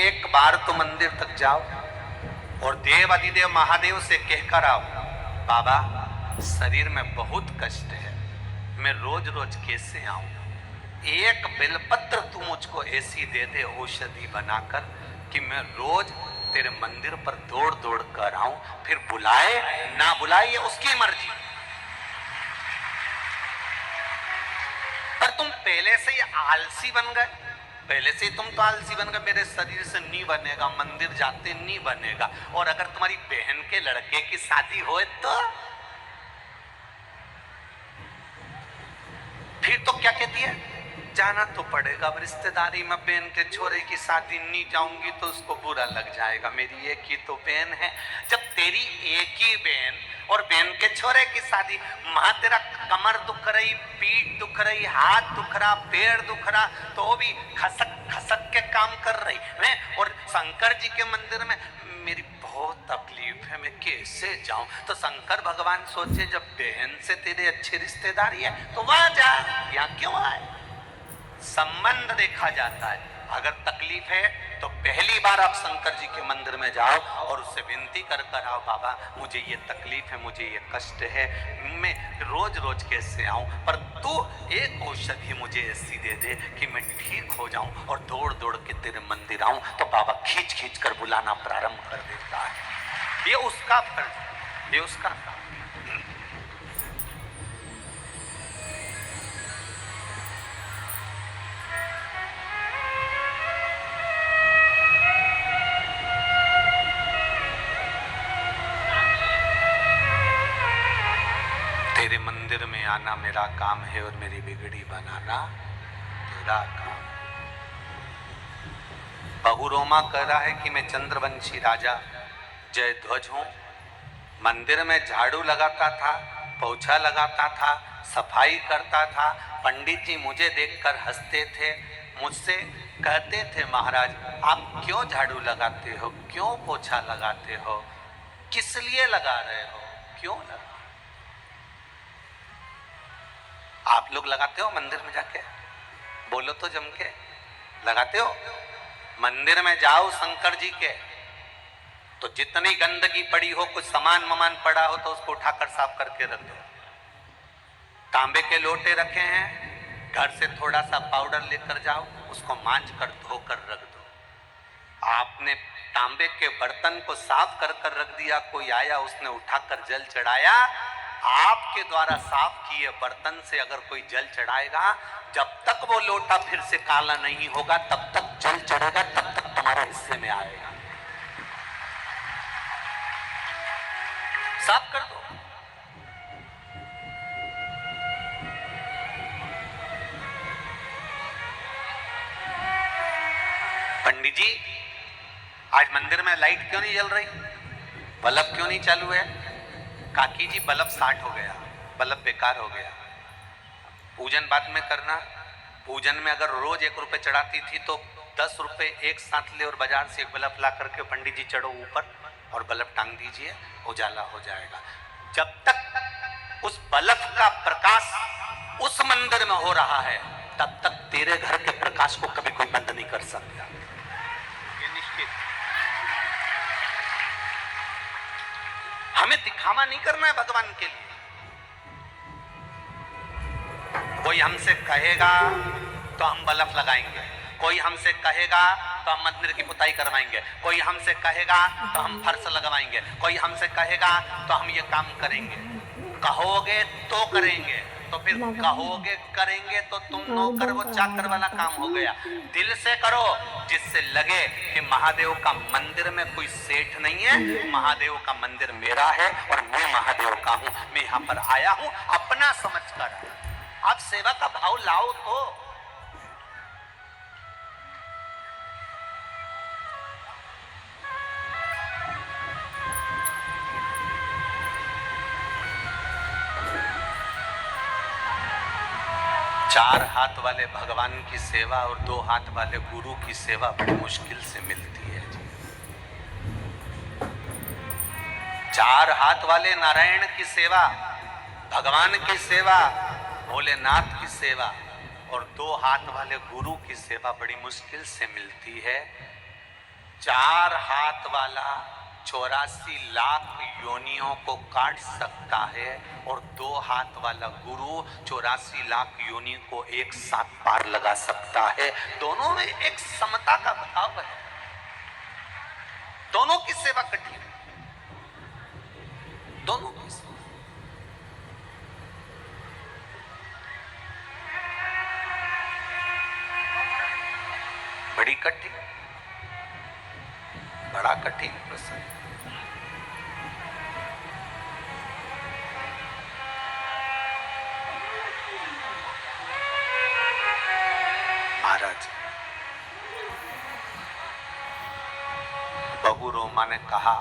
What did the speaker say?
एक बार तो मंदिर तक जाओ और देव अधिदेव महादेव से कहकर आओ, बाबा शरीर में बहुत कष्ट है, मैं रोज रोज कैसे आऊं, एक बेलपत्र तू मुझको ऐसी दे दे औषधि बनाकर कि मैं रोज तेरे मंदिर पर दौड़ दौड़ कर आऊं, फिर बुलाए ना बुलाए ये उसकी मर्जी, पर तुम पहले से ही आलसी बन गए, पहले से तुम तो आलसी बन गए, मेरे शरीर से नहीं बनेगा, मंदिर जाते नहीं बनेगा। और अगर तुम्हारी बहन के लड़के की शादी होए तो फिर तो क्या कहती है, जाना तो पड़ेगा, अब रिश्तेदारी में बहन के छोरे की शादी नहीं जाऊंगी तो उसको बुरा लग जाएगा, मेरी एक ही तो बहन है। जब तेरी एक ही बहन और बहन के छोरे की शादी, मां तेरा कमर दुख रही, पीठ दुख रही, हाथ दुख रहा, पैर दुख रहा, तो वो भी खसक खसक के काम कर रही है। और शंकर जी के मंदिर में मेरी बहुत तकलीफ है, मैं कैसे जाऊं, तो शंकर भगवान सोचे जब बहन से तेरे अच्छे रिश्तेदारी है तो वहां जा, यहाँ क्यों आए। संबंध देखा जाता है, अगर तकलीफ है तो पहली बार आप शंकर जी के मंदिर में जाओ और उससे विनती कर कर आओ, बाबा मुझे ये तकलीफ है, मुझे ये कष्ट है, मैं रोज रोज कैसे आऊं, पर तू एक औषधि मुझे ऐसी दे दे कि मैं ठीक हो जाऊं और दौड़ दौड़ के तेरे मंदिर आऊं। तो बाबा खींच खींच कर बुलाना प्रारंभ कर देता है। ये उसका फर्ज, ये उसका काम। तेरे मंदिर में आना मेरा काम है और मेरी बिगड़ी बनाना तेरा काम। बहुरोमा कह रहा है कि मैं चंद्रवंशी राजा जयध्वज हूं, मंदिर में झाड़ू लगाता था, पोछा लगाता था, सफाई करता था, पंडित जी मुझे देखकर हंसते थे, मुझसे कहते थे महाराज आप क्यों झाड़ू लगाते हो, क्यों पोछा लगाते हो, किस लिए लगा रहे हो, क्यों लगा। आप लोग लगाते हो मंदिर में जाके, बोलो तो जम के, लगाते हो। मंदिर में जाओ शंकर जी के तो जितनी गंदगी पड़ी हो, कुछ सामान ममान पड़ा हो तो उसको उठाकर साफ करके रख दो। तांबे के लोटे रखे हैं, घर से थोड़ा सा पाउडर लेकर जाओ, उसको मांझ कर धोकर रख दो। आपने तांबे के बर्तन को साफ कर कर रख दिया, कोई आया उसने उठाकर जल चढ़ाया, आपके द्वारा साफ किए बर्तन से अगर कोई जल चढ़ाएगा, जब तक वो लोटा फिर से काला नहीं होगा तब तक जल चढ़ेगा, तब तक तुम्हारे हिस्से में आएगा। साफ कर दो। पंडित जी आज मंदिर में लाइट क्यों नहीं जल रही, बल्ब क्यों नहीं चालू है। काकी जी बल्ब 60 हो गया, बल्ब बेकार हो गया। पूजन बाद में करना, पूजन में अगर रोज 1 रुपए चढ़ाती थी तो 10 रुपए एक साथ ले और बाजार से एक बल्ब ला करके पंडित जी चढ़ो ऊपर और बल्ब टांग दीजिए, उजाला हो जाएगा। जब तक उस बल्ब का प्रकाश उस मंदिर में हो रहा है तब तक तेरे घर के प्रकाश को कभी कोई बंद नहीं कर सकता, ये निश्चित। हमें दिखावा नहीं करना है भगवान के लिए। कोई हमसे कहेगा तो हम बल्ब लगाएंगे, कोई हमसे कहेगा तो हम मंदिर की पुताई करवाएंगे, कोई हमसे कहेगा तो हम फर्श लगवाएंगे, कोई हमसे कहेगा तो हम ये काम करेंगे। कहोगे तो करेंगे, तो फिर कहोगे करेंगे तो तुम नौकर वो चाकर वाला काम हो गया। दिल से करो जिससे लगे कि महादेव का मंदिर में कोई सेठ नहीं है, महादेव का मंदिर मेरा है और मैं महादेव का हूं, मैं यहाँ पर आया हूं अपना समझकर। आप सेवा का भाव लाओ तो। 4 हाथ वाले भगवान की सेवा और 2 हाथ वाले गुरु की सेवा बड़ी मुश्किल से मिलती है। 4 हाथ वाले नारायण की सेवा, भगवान की सेवा, भोलेनाथ की सेवा और 2 हाथ वाले गुरु की सेवा बड़ी मुश्किल से मिलती है। 4 हाथ वाला 84 लाख योनियों को काट सकता है और 2 हाथ वाला गुरु 84 लाख योनि को एक साथ पार लगा सकता है। दोनों में एक समता का भाव है, दोनों की सेवा कठिन है, दोनों की सेवा। बड़ी कठिन, बड़ा कठिन प्रसंग। महाराज बहुरोमा ने कहा